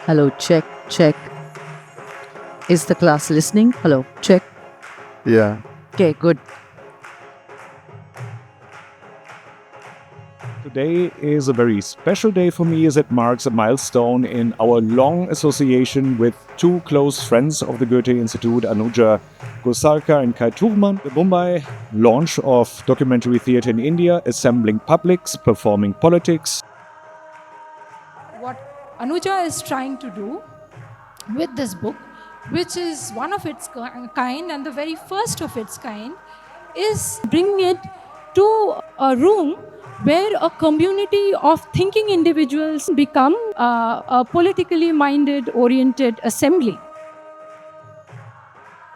Hello, check, check. Is the class listening? Hello, check. Yeah. Okay, good. Today is a very special day for me as it marks a milestone in our long association with two close friends of the Goethe-Institut, Anuja, Ghosalkar and Tuchmann. The Mumbai launch of documentary theatre in India, assembling publics, performing politics. What Anuja is trying to do with this book, which is one of its kind and the very first of its kind, is bringing it to a room where a community of thinking individuals become a politically minded, oriented assembly.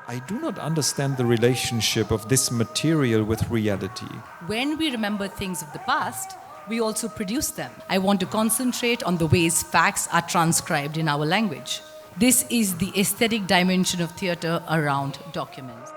I do not understand the relationship of this material with reality. When we remember things of the past, we also produce them. I want to concentrate on the ways facts are transcribed in our language. This is the aesthetic dimension of theatre around documents.